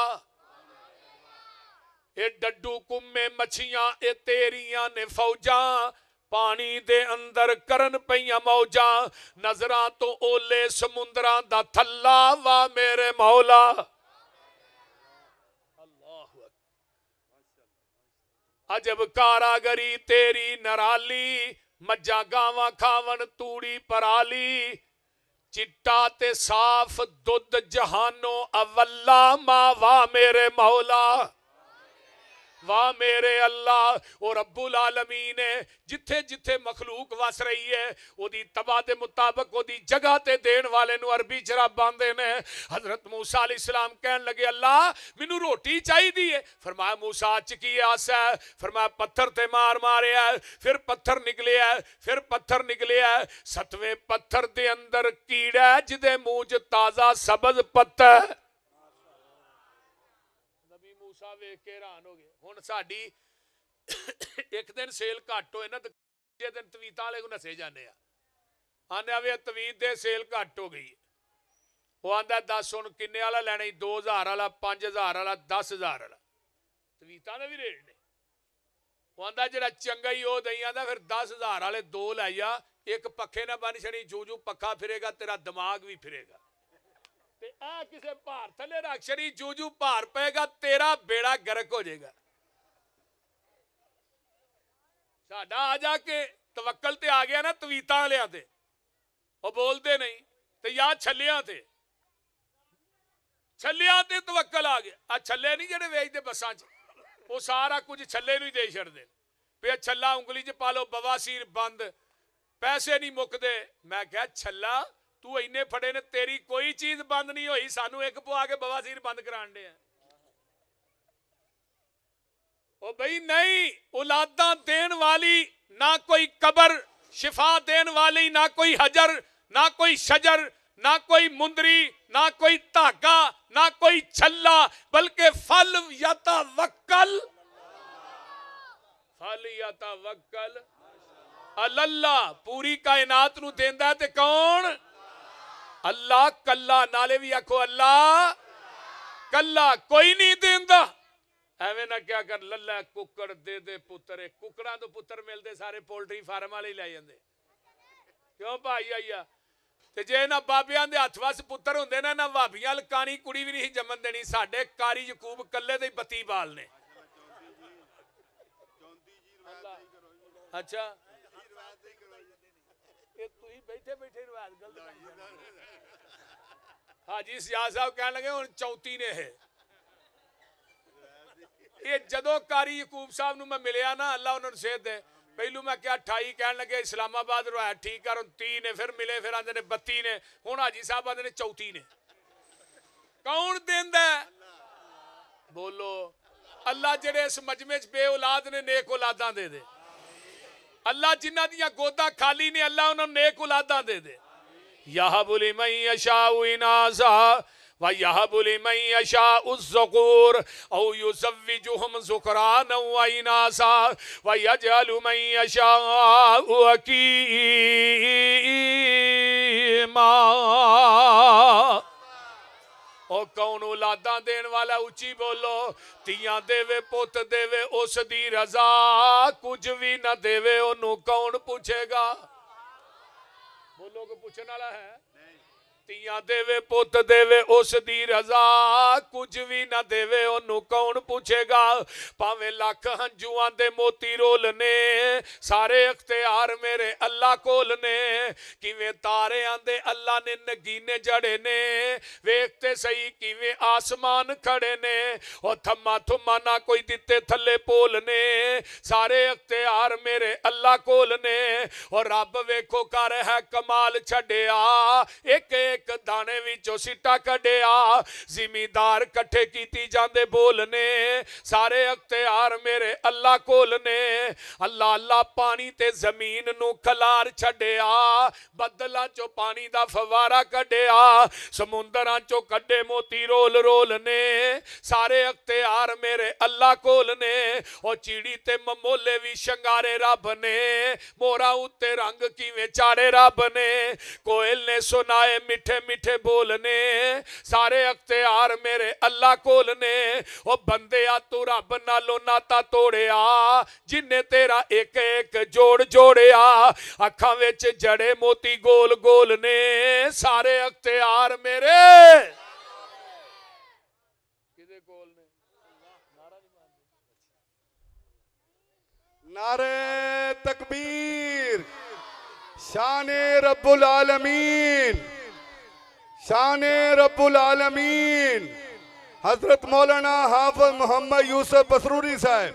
ए डड्डू कुम्मे मछियां ए तेरियां ने फौजां, पानी दे अंदर करन पईयां मौजां, नजरां तो ओले समुंदरां दा थल्ला, वाह मेरे मौला। अजब कारागरी तेरी नराली, मज्जा गावां खावन तूड़ी पराली, चिट्टा ते साफ दुध जहानो अवल्ला, मां वाह मेरे मौला, वाह मेरे अल्लाह। और रब्बुल आलमीन ने जिथे जिथे मखलूक वस रही है ओदी तबाह दे मुताबिक ओदी जगह ते देण वाले नूं अरबी च रब आंदे ने। हजरत मूसा अलैहिस्सलाम कहन लगे अल्लाह मैनू रोटी चाहिदी है। फरमाया मूसा च की आस है? फरमाया पत्थर ते मार मारिया, फिर पत्थर निकलिया, फिर पत्थर निकलिया, 7वें पत्थर दे अंदर कीड़ा जिदे मुंह च ताजा सब्ज पत्ता। मूसा वेख के हैरान हो गए। हुण साडी एक दिन सेल घट होए ना तो दूजे दिन तवीतां वाले को नसे जाने आने वे तवीत दे सेल घट हो गई। वो आंदा 10 हुण किन्ने वाला लैना 2000 वाला, 5000 वाला, 10000 वाला, तवीतां दे भी रेट ने। वो आंदा जिहड़ा चंगा ही वो दई आंदा फिर 10000 वाले 2 लै जा, एक पक्खे ना बन छड़ी, जू जू पक्खा फिरेगा तेरा दिमाग भी फिरेगा। किसे भार थले रख छड़ी, जू जू भार पेगा तेरा बेड़ा गर्क हो जाएगा। साडा आ जाके तवक्कल ते आ गया ना तवीतां वालियां ते, वो बोलते नहीं ते या छलियां ते, छलियां ते तवक्कल आ गया। आ छले नहीं जेडे वेचदे बसां च, वो सारा कुछ छले नूं ही दे छड़दे पे। छला उंगली च पा लो, बवासीर बंद, पैसे नहीं मुकदे। मैं क्या छला तू इन्ने फड़े ने, तेरी कोई चीज बंद नहीं हुई, सानू एक पवा के बवासीर बंद कराण दे। ओ भाई नहीं, औलादा देन वाली ना कोई कबर शिफा देन वाली, ना कोई हजर, ना कोई शजर, ना कोई मुंदरी, ना कोई धागा, ना कोई छल्ला, बल्कि फल यतवक्कल, फल यतवक्कल अल्लाह। पूरी कायनात नू देंदा है ते कौन? अल्लाह। कल्ला नाले भी आखो अल्लाह, कल्ला कोई नहीं देंदा। एवें ना क्या कर लल्ला कुकड़ दे दे पुत्र, कुकड़ा तो पुत्र मिलते सारे पोल्ट्री फार्म वाले लै जांदे। क्यों भाई आइया ते जे ना बाबियां दे हत्थ वस पुत्र हुंदे ना भाबियां लकानी कुड़ी भी नहीं जमन देनी। साडे कारी यकूब कल्ले दे बत्ती बाल ने। अच्छा बैठे बैठे रिवाज गलत। हाजी सियाद साहब कह लगे हुण 34 ने है। ये जदों कारी यकूब साहब नूं मैं मिलिया ना, अल्लाह उन्होंने सेहत दे, पहलू मैं क्या 28 कह लगे इस्लामाबाद रवाया ठीक कर, 30 ने, फिर मिले फिर आंदे ने 32 ने, हुण हाजी साहब आंदे ने 34 ने। कौन देंदा? बोलो अल्लाह। जेड़े इस मजमे च बे औलाद ने नेक औलादां दे दे। अल्लाह जिन्हां दियां गोदा खाली ने अल्लाह उन्होंने नेक औलादां दे दे। यहबु लिमन यशाउ इनासा व यहबु लिमन यशाउ ज़ुकूर औ युज़व्विजुहुम ज़ुकराना व इनासा व यजअलु मन यशाउ हकीमा। और कौन औलादा देन वाला? उची बोलो। तियां देवे पुत देवे उस दी रजा, कुछ भी ना देवे ओनू कौन पूछेगा? बोलो को पूछने वाला है? तियां देवे पुत देवे उस दी रजा, कुछ भी ना देवे ओनू कौन पूछेगा? भावें लख हंजुआं दे मोती रोल ने, सारे अख्तियार मेरे अल्लाह कोल ने। किवें तारियां दे अल्लाह ने नगीने जड़े ने, वेखते सही किवें आसमान खड़े ने। और थम्मा थुम्मा ना कोई दिते थले पोल ने, सारे अख्तियार मेरे अल्लाह कोल ने। और रब वेखो कर है कमाल छड़िया, एक एक दाने विचों सिट्टा कढ़िया। जिमीदार कट्ठे कीती जांदे बोल ने, सारे अख्तियार मेरे अल्लाह कोल ने। अल्लाह अल्लाह पानी ते जमीन नू खलार छड़िया, बदलां चों पानी दा फवारा कढ़िया, समुंदरां चों कड्डे मोती रोल रोल ने, सारे अख्तियार मेरे अल्लाह कोल ने। और चिड़ी ते ममोले भी शंगारे रब ने, मोरा उत्ते रंग किवें चाड़े रब ने। कोयल ने सुनाए मिठे मिठे बोलने, सारे अख्तियार मेरे अल्लाह कोल ने। ओ बंदिया तू रब नालों नाता तोड़िया, जिन्ने तेरा एक एक जोड़ जोड़िया। अखां विच जड़े मोती गोल गोल ने, सारे अख्तियार मेरे किदे कोल ने? नारे तकबीर, शान रब्बुल आलमीन, शान रब्बुल आलमीन, हजरत मौलाना हाफिज मोहम्मद यूसुफ बसरूरी साहब।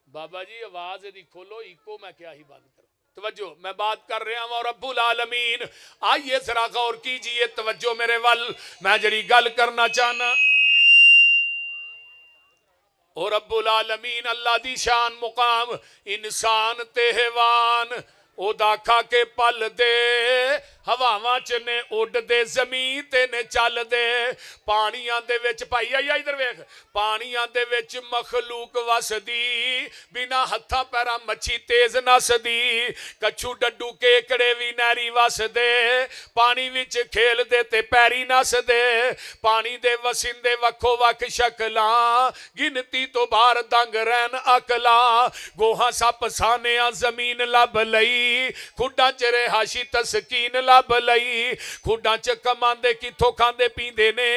बाबा जी आवाज यदि खोलो इको मैं क्या ही बंद करूं। तवज्जो, मैं बात कर रहा हूं रब्बुल आलमीन। आइए जरा गौर कीजिए, तवज्जो मेरे वल, मैं जड़ी गल करना चाहना। ओ रब्बुल आलमीन अल्लाह दी शान मुकाम, इंसान ते हैवान ओदा खा के पल दे, हवावां च ने उड़दे, जमीन ते ने चलदे, पानियां दे विच भाई आइया इधर वेख, पानियां दे विच मखलूक वसदी, बिना हत्था पैरा मच्छी तेज नसदी, कछू डड्डू केकड़े भी नैरी वसदे, पानी विच खेलदे ते पैरी नसदे, पानी दे वसिंदे वक्खो वक्ख शक्लां, गिनती तो बाहर दंग रैन अकलां, गोहा सप सानिया जमीन लब लई, खुड्डां च रिहाशी तस्कीन लब लई, खुड्डां च कमांदे किथों खांदे पींदे ने,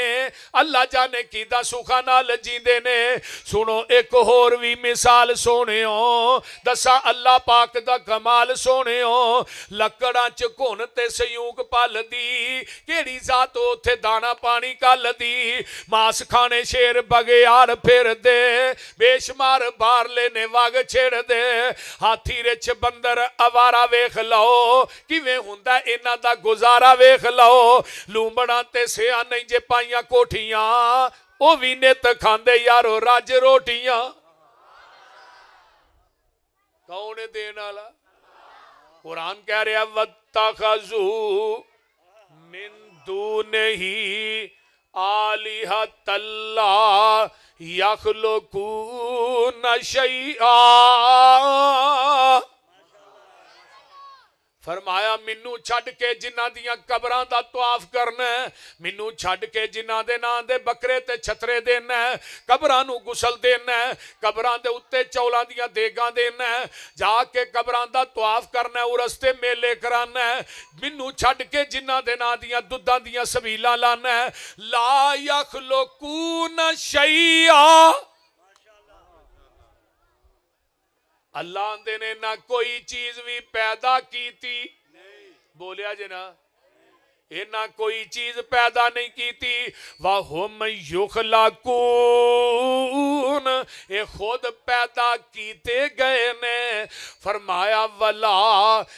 अल्लाह जाने किदा सुखा नाल जींदे ने। सुनो एक होर भी मिसाल सोनियो, दसा अल्लाह पाक दा कमाल सोनियो, लकड़ां च घुन ते सयूक पलदी, केड़ी जात उत्थे दाना पानी कलदी, मांस खाने शेर बगेयार फिरदे, बेशुमार बारले ने वग छेड़दे, हाथी रिछ बंदर अवारा वेख लो, किवें हुंदा इन्हां दा गुजारा वेख लो, लूंबड़ा ते सिया नहीं जे पाइयां कोठियां, ओ भी नित खांदे यारो रज रोटियां। कौन है देने वाला? कुरान कह रहा वत्तखज़ू मिन दूनिही आलिहतल्ला यख़्लुक़ून शैआ। फरमाया मैनू छड़ के जिन्हां दियां कबरां दा तवाफ करना, मैनू छड़ के जिन्हां दे नां दे बकरे ते छतरे देना, कबरां नू गुसल देना, कबरां दे उत्ते चौलां दियां देगां देना, जाके कबरां दा तवाफ करना, उरस ते मेले कराना, मैनू छड़ के जिन्हां दे नां दियां दुद्धां दियां सबीलां लाना, ला यख़्लुक़ून शैआ। अल्लाह आंदे ने ना कोई चीज भी पैदा की थी, बोलिया जे ना, ये ना कोई चीज पैदा नहीं की थी, वहुम युखलकून, ये खुद पैदा कीते गए ने। फरमाया वला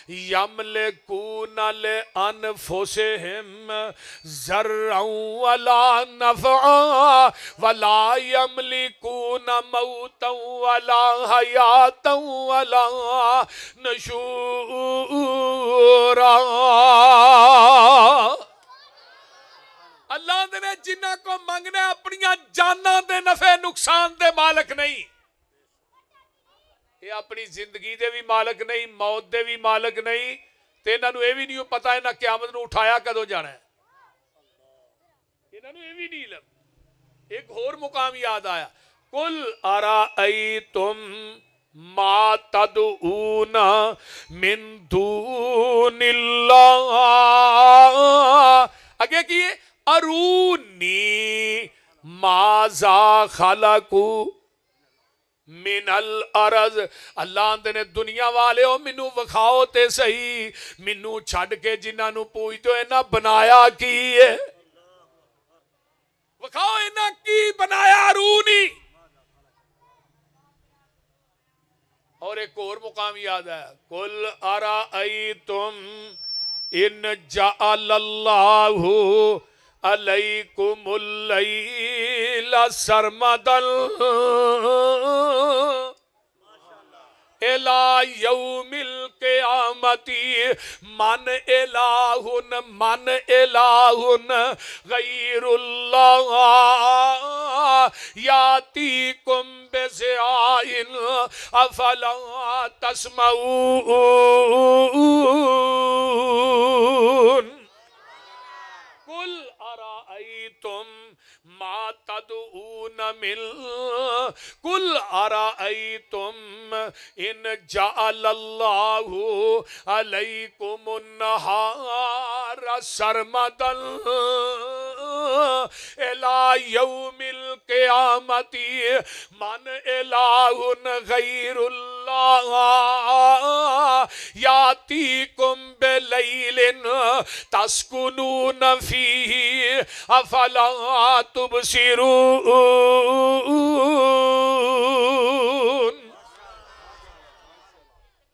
यमलिकून लिअनफुसिहिम ज़र्रअन वला नफ़अ वला यमलिकून मौतन वला हयातन वला नशूरा। अल्लाह ने जिन्ना को मंगना अपनी जाना दे नफे नुकसान दे मालक नहीं, ये अपनी जिंदगी दे भी मालक नहीं, मौत दे भी मालक नहीं, ते इन्हां नूं ये भी नहीं पता इन्हां क़यामत नूं उठाया कदों जाना है, इन्हां नूं ये भी नहीं लग। एक होर मुकाम याद आया, कुल अराअयतुम मा तदऊना मिन दूनिल्लाह, आगे की अरूनी माजा खलकू मिनल अरज। अल्लाह ने दुनिया वाले हो मैनू विखाओ ते सही, मैनू छड़ के जिन्हां नू पूजदे हो इन्हां बनाया की है, विखाओ इन्हां की बनाया। अरूनी। और एक और मुकाम याद है, कुल अराअयतुम इन जअलल्लाहु अलैकुमुल लैला सरमदन इला यौमिल क़यामती मन इलाहुन गैरुल्लाह यातीकुम बिज़ियाइन अफला तस्मऊन। कुल अराअयतुम मा तदऊन मिन, कुल अराअयतुम इन जअलल्लाहु अलैकुमुन नहार सरमदन इला यौमिल क़यामती मन इलाहुन गैरुल्लाह यातीकुम बिलैलिन तस्कुनून फीही अफला तुबसिरून।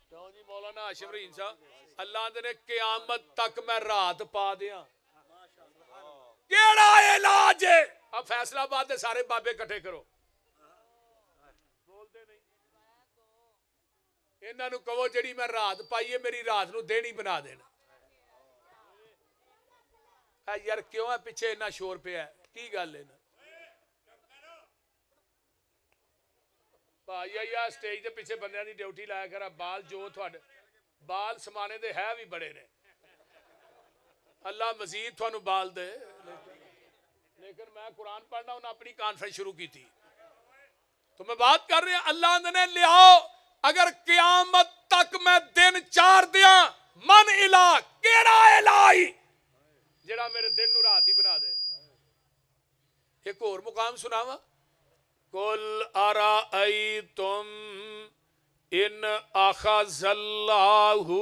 क्यों जी मौलाना हाशिम रहीम साहब, अल्लाह ने क़यामत तक मैं रात पा दिया। केड़ा इलाज है? अब फैसलाबाद दे सारे बाबे इकट्ठे करो, बोलते नहीं। इन्हां नूं कहो जिहड़ी मैं रात पाई है मेरी रात नूं देनी बना देना। यार क्यों है पिछे इन्ना शोर पिया है, की गल है ना भाई? यार स्टेज के पिछे बंदियां दी ड्यूटी लाया करा। बाल जो तुहाडे बाल समाने दे है भी बड़े ने, अल्लाह मजीद तुहानू बाल दे। लेकिन मैं कुरान पढ़ना उन्हें अपनी कॉन्फ्रेंस शुरू की थी, तो मैं बात कर रहा अल्लाह ने लियाओ अगर क़यामत तक मैं दिन चार दिया मन इला केड़ा इलाई जेड़ा मेरे दिन नू रात ही बना दे। एक और मुकाम सुनावा, कुल अराअयतुम इन अखज़ल्लाहु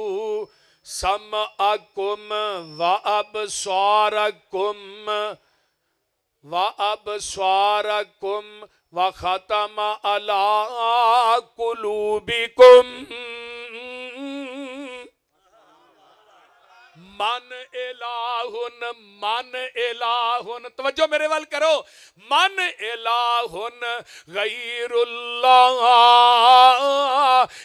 समअकुम व अबसारकुम व खतम अला कुलूबिकुम मन इलाहुन तवज्जो मेरे वाल करो, मन इलाहुन गैरुल्लाह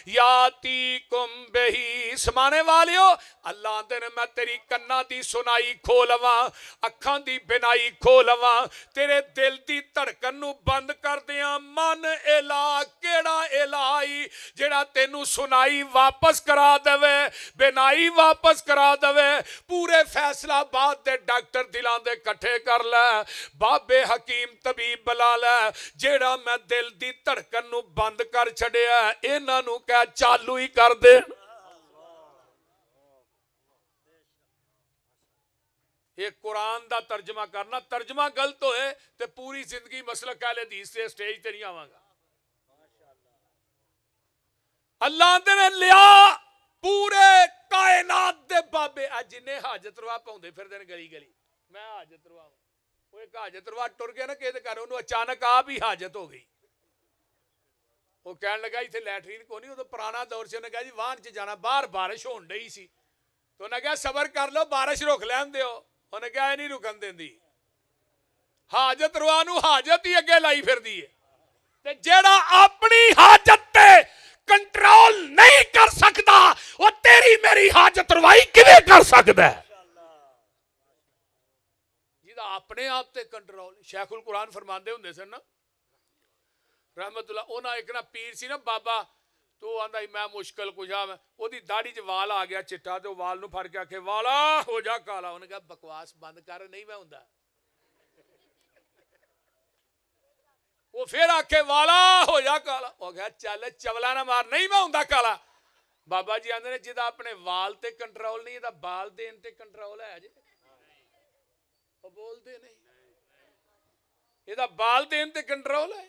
यातीकुम बिही। समाने वालियो अल्लाह दे ने मैं तेरी कन्ना दी सुनाई खोलवा, अखां दी बिनाई खोलवा, तेरे दिल दी धड़कन नू बंद कर दिया। मन इला केड़ा इलाई जेड़ा तेनू सुनाई वापस करा देवे, बिनाई वापस करा देवे। पूरे फैसलाबाद दे डॉक्टर दिलां दे इकट्ठे कर ले, बाबे हकीम तबीब बुला ले, जेड़ा मैं दिल दी धड़कन नू बंद कर छड़िया इन्हां नू कह चालू ही कर दे। ये कुरान दा तर्जमा करना, तर्जमा गलत होए ते पूरी जिंदगी मसलक अहले हदीस से स्टेज ते नहीं आवांगा। अल्लाह ने लिया पूरे कायनात दे बाबे जिन्हें हाजत रवा पाउंदे फिरदे ने गली गली, मैं हाजत रवा वो एक हाजत रवा टुर गया ना किहदे घर, उन्होंने अचानक आप ही हाजत हो गई। वो कहन लगा इत्थे लैटरीन को नहीं, उदों पुराना दौर से उन्हें कहा जी वाहन च जाना, बाहर बारिश होण डई सी, तो उन्हें कहा सबर कर लो बारिश रुक लैन दिओ, उन्हें कहा नहीं रुकन देंदी। हाजत रवा नूं हाजत ही अगे लाई फिरदी है, ते जेड़ा अपनी हाजत ते कंट्रोल नहीं कर सकता वो तेरी मेरी हाजत रवाई किवें कर सकदा है? जिहदा अपने आप ते कंट्रोल। शेखुल कुरान फरमांदे हुंदे सन ना रहमतुल्लाह, उन्हां एक ना पीर सी ना बाबा, तो आंदा मैं मुश्किल कुशा, ओदी दाढ़ी च वाल आ गया चिट्टा, तो वाल नूं फड़ के आखे वाला हो जा काला। उन्हें कहा बकवास बंद कर, नहीं मैं हुंदा। वो फिर आखे वाला हो जा काला, वो कहा चल चवला ना मार, नहीं मैं हुंदा काला। बाबा जी आंदे ने जिहदा अपने वाल ते कंट्रोल नहीं, इहदा बाल देन ते कंट्रोल है जे? वो बोलते नहीं, इहदा बाल देन ते कंट्रोल है।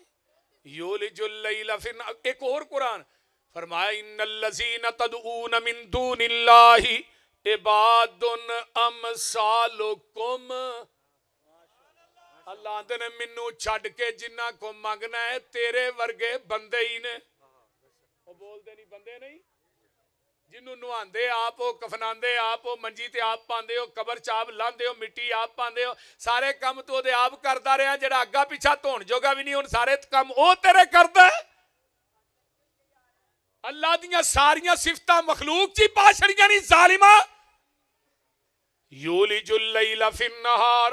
यूलिजुल लैला फिन, एक और कुरान फरमाया इन्नल्लज़ीना तदऊन मिन दूनिल्लाहि इबादुन अमसालुकुम। अल्लाह ने मैनू छड़ के जिन्ना को मंगना है तेरे वर्गे बंदे ही ने। वो बोलते नहीं बंदे नहीं, जिन्हों नहांदे आप हो, कफनांदे आप हो, मंजी ते आप पांदे हो, कबर च आप लांदे हो, मिट्टी आप पांदे हो, सारे काम तो ओदे आप करदा रहा, जेड़ा अग्गा पिछा धोण जोगा भी नहीं, हुण सारे काम ओ तेरे करदा है। अल्लाह दियां सारियां सिफतां मखलूक च पा छड़ियां नहीं जालिमा। यूलिजुल लैला फिन नहार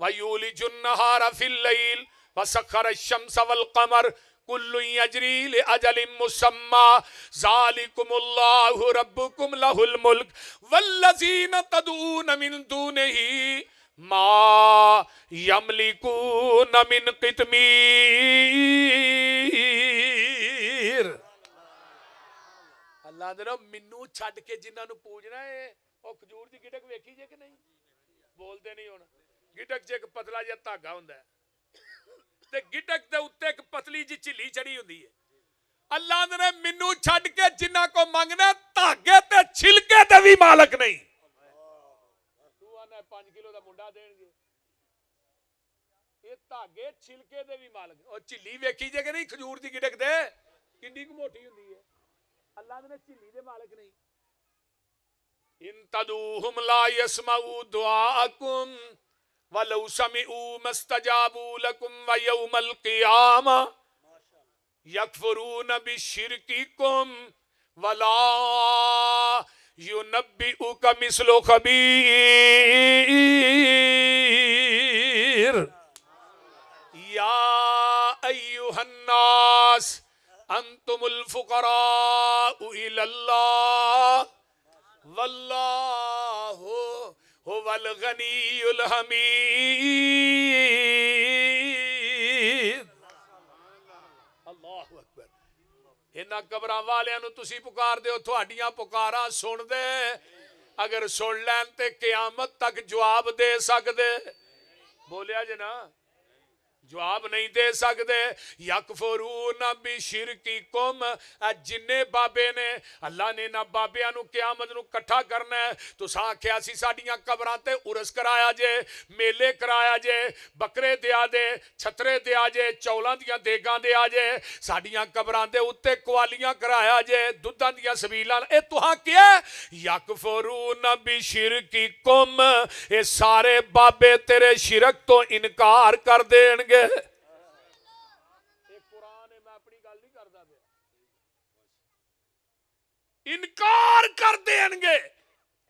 व यूलिजुन नहारा फिल लैल व सखर अश-शम्स वल कमर कुल्लु यजरी लिअजलिन मुसम्मा ज़ालिकुमुल्लाहु रब्बुकुम लहुल मुल्क वल्लज़ीना तदऊन मिन दूनिही मा यमलिकून मिन कितमीर। अल्लाह दे मैनू छड्ड के जिन्हां नूं पूजना है, ओ खजूर दी गिटक वेखी जे कि नहीं? बोलते नहीं। हुण गिटक च एक पतला जिहा धागा हुंदा है, ਤੇ ਗਿਟਕ ਦੇ ਉੱਤੇ ਇੱਕ ਪਤਲੀ ਜੀ ਝਿੱਲੀ ਚੜੀ ਹੁੰਦੀ ਹੈ। ਅੱਲਾਹ ਨੇ ਮੈਨੂੰ ਛੱਡ ਕੇ ਜਿੰਨਾ ਕੋ ਮੰਗਣਾ ਧਾਗੇ ਤੇ ਛਿਲਕੇ ਤੇ ਵੀ ਮਾਲਕ ਨਹੀਂ। ਤੂੰ ਆਨਾ 5 ਕਿਲੋ ਦਾ ਮੁੰਡਾ ਦੇਣਗੇ, ਇਹ ਧਾਗੇ ਛਿਲਕੇ ਦੇ ਵੀ ਮਾਲਕ। ਉਹ ਝਿੱਲੀ ਵੇਖੀ ਜੇ ਕਿ ਨਹੀਂ ਖਜੂਰ ਦੀ ਗਿਟਕ ਦੇ ਕਿੰਨੀ ਕੁ ਮੋਟੀ ਹੁੰਦੀ ਹੈ, ਅੱਲਾਹ ਨੇ ਝਿੱਲੀ ਦੇ ਮਾਲਕ ਨਹੀਂ। ਇਨ ਤਦੂਹੁਮ ਲਾ ਯਸਮਾਊ ਦੁਆਅਕੁਮ ਵਲਉ ਸਮਿਊ ਮਸਤਜਾਬੂ ਲਕੁਮ व यौमल क़ियामा यकफुरून बिशिरकिकुम वला युनब्बिउक मिस्लु खबीर या अय्युहन्नास अंतुमुल फुकराउ इलल्लाह वल्लाहु हुवल गनीयुल हमीद। अल्लाहु अकबर। इन्हां कबरां वालियां नूं तुसीं पुकारदे हो, तुहाडीआं पुकारां सुणदे अगर सुन लैन ते क़यामत तक जवाब दे सकदे? बोलिया जे ना, जवाब नहीं दे सकते। यकफुरून बिशिरकिकुम, जिन्ने बाबे ने अल्लाह ने ना बाबियां नूं क़यामत नूं इकट्ठा करना है। तुसां आख्या सी साडीआं कबरां ते उरस कराया जे, मेले कराया जे, बकरे दिया जे, छतरे दिया जे, चौलां दियां देगां दिया जे, साडीआं कबरां दे उत्ते कवालियां कराया जे, दुद्धां दियां सबीलां। ए तुहां क्या यकफुरून बिशिरकिकुम, ये सारे बाबे तेरे शिरक तो इनकार कर देणगे। इनकार कर देंगे।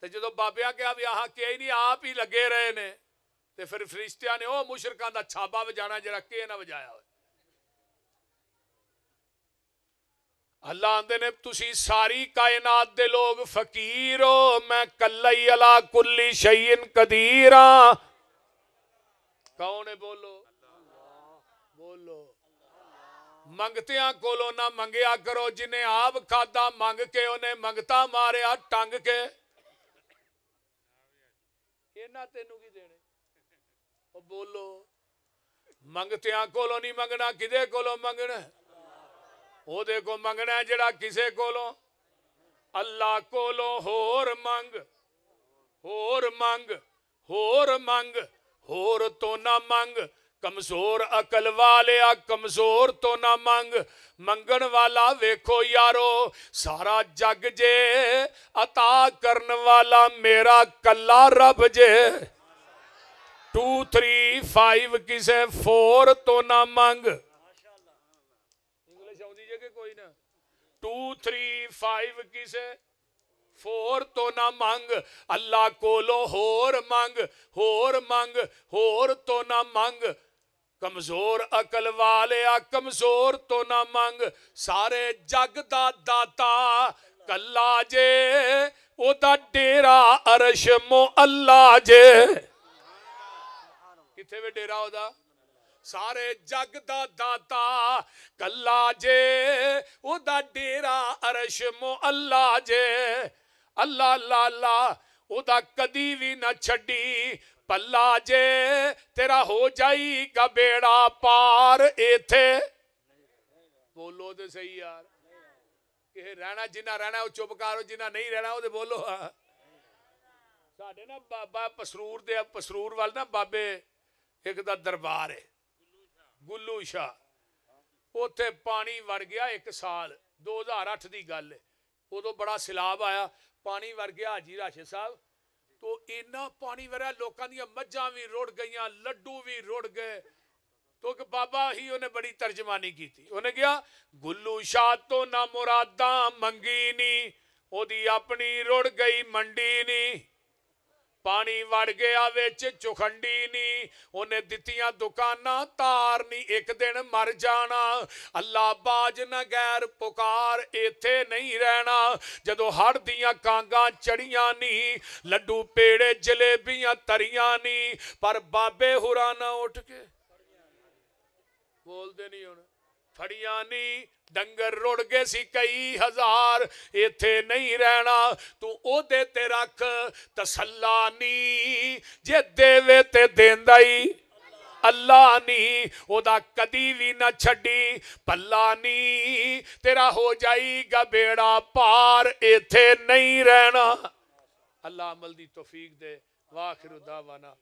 ते जदों बाबिया कहा भी आह कि नहीं आप ही लगे रहे ने, ते फिर फरिश्तियां ने ओ मुशरकां दा छाबा वजाना जरा के ना वजाया हो। अल्लाह आंदे ने तुसी सारी कायनात दे लोग फकीर हो, मैं कल्ला ही अला कुल्ली शैइन कदीर हां। कौन है? बोलो बोलो। मंगतियां कोलों ना मंगया करो, जिन्हें आप खादा मंग के उन्हें मंगता मारिया टंग के। इन्हां तेनू की देने? ओ बोलो। मंगतियां कोलों नहीं मंगना, किदे कोलों मंगना? ओदे को मंगना जिहड़ा किसे कोलों। अल्लाह कोलों होर मंग, होर मंग, होर मंग, होर तो ना मंग। कमजोर अकल वाले कमजोर तो ना मंग, मंगन वाला वेखो यारो सारा जग जे, अता करन वाला मेरा कल्ला रब जे। 2 3 5 किसे 4 तो ना मंग। इंग्लिश आउंदी जे कि कोई ना? 2 3 5 किसे 4 तो ना मंग। अल्लाह कोलो होर मंग, होर मंग, होर तो ना मंग। कमजोर अकल वाले कमजोर तो ना मंग, सारे जग दा दाता कल्ला जे, ओदा डेरा अरश मो अल्लाह जे। किथे वे डेरा ओदा? सारे जग दा दाता कल्ला जे, ओदा डेरा अरश मो अल्लाह जे। अल्लाह अल्लाह अल्लाह ओदा कदी भी ना छड़ी पल्ला जे, तेरा हो जाएगा बेड़ा पार इथे। बोलो तो सही यार। कि रहना जिन्ना रहना वो चुप करो, जिन्ना नहीं रहना वो बोलो। साडे ना बाबा पसरूर दे, पसरूर वाल ना बाबे एक दा दरबार है गुल्लू शाह। उत्थे पानी वड़ गया एक साल, 2008 की गल है। उदों बड़ा सैलाब आया, पानी वड़ गया हाजी राशिद साहब। तो इन्ना पानी वरिया लोगों दी मज्जां भी रुड़ गई, लड्डू भी रुड़ गए। तो एक बाबा ही उन्हें बड़ी तर्जमानी की थी। उन्हें कहा गुल्लू शाह तो ना मुरादा मंगी नी, ओदी अपनी रुड़ गई मंडी नी। पानी वड़ गया विच चुखंडी नी, उन्हें दित्तियां दुकानां तार नी, एक दिन मर जाना। अल्लाह बाज न गैर पुकार इथे नहीं रहना। जदों हड़ दियां कांगां चढ़ियां नी, लड्डू पेड़े जलेबियां तरियां नी, पर बाबे हुरा ना उठ के बोलते नहीं हुण फड़ियां नी। डंगर रुड़ गए सी कई हजार, इथे नहीं रहना। तू ओदे ते रख तसल्ला नी, जे देवे ते देंदा ही ਅੱਲਾ ਨਹੀਂ, ਉਹਦਾ ਕਦੀ ਵੀ ਨਾ ਛੱਡੀ, ਭੱਲਾ ਨਹੀਂ, ਤੇਰਾ ਹੋ ਜਾਏਗਾ ਬੇੜਾ ਪਾਰ, ਇੱਥੇ ਨਹੀਂ ਰਹਿਣਾ। ਅੱਲਾ ਅਮਲ ਦੀ ਤੌਫੀਕ ਦੇ। ਵਾਖਿਰ दावाना